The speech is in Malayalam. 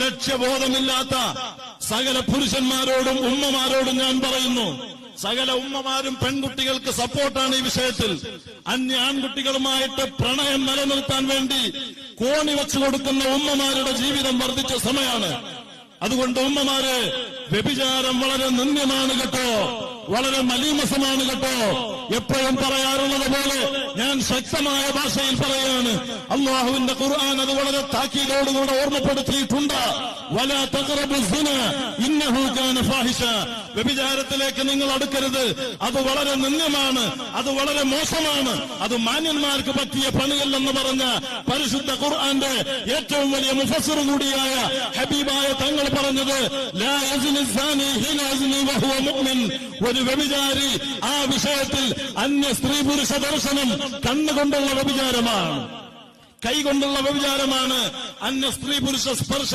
ലക്ഷ്യബോധമില്ലാത്ത സകല പുരുഷന്മാരോടും ഉമ്മമാരോടും ഞാൻ പറയുന്നു, സകല ഉമ്മമാരും പെൺകുട്ടികൾക്ക് സപ്പോർട്ടാണ് ഈ വിഷയത്തിൽ. അന്യ ആൺകുട്ടികളുമായിട്ട് പ്രണയം നിലനിർത്താൻ വേണ്ടി കോണി വെച്ചു കൊടുക്കുന്ന ഉമ്മമാരുടെ ജീവിതം വർദ്ധിച്ച സമയമാണ്. അതുകൊണ്ട് ഉമ്മമാരെ, വ്യഭിചാരം വളരെ നിന്ദ്യമാണ് കേട്ടോ, വളരെ മലീമസമാണ് കേട്ടോ. എപ്പോഴും പറയാറുള്ളത് പോലെ ഞാൻ ശക്തമായ ഭാഷയിൽ പറയാണ്, അല്ലാഹുവിന്റെ ഖുർആൻ അത് വളരെ താക്കീതോടുകൂടെ ഓർമ്മപ്പെടുത്തിയിട്ടുണ്ട്. വലാ തഖറബു സിന ഇന്നഹു കാന ഫാഹിഷ. വ്യഭിചാരത്തിലേക്ക് നിങ്ങൾ അടുക്കരുത്, അത് വളരെ നിന്ദ്യമാണ്, അത് വളരെ മോശമാണ്, അത് മാന്യന്മാർക്ക് പറ്റിയ പണിയല്ലെന്ന് പറഞ്ഞ പരിശുദ്ധ ഖുർആന്റെ ഏറ്റവും വലിയ മുഫസ്സിർ കൂടിയായ ഹബീബായ തങ്ങൾ പറഞ്ഞത്, ലാ യസ്നി സാനി ഹിന യസ്നി വഹുവ മുഅ്മിൻ. ഒരു വ്യഭിചാരി ആ വിഷയത്തിൽ അന്യ സ്ത്രീ പുരുഷ ദർശനം കണ്ണുകൊണ്ടുള്ള വ്യഭിചാരമാണ്, കൈകൊണ്ടുള്ള വ്യഭിചാരമാണ്, അന്യ സ്ത്രീ പുരുഷ സ്പർശം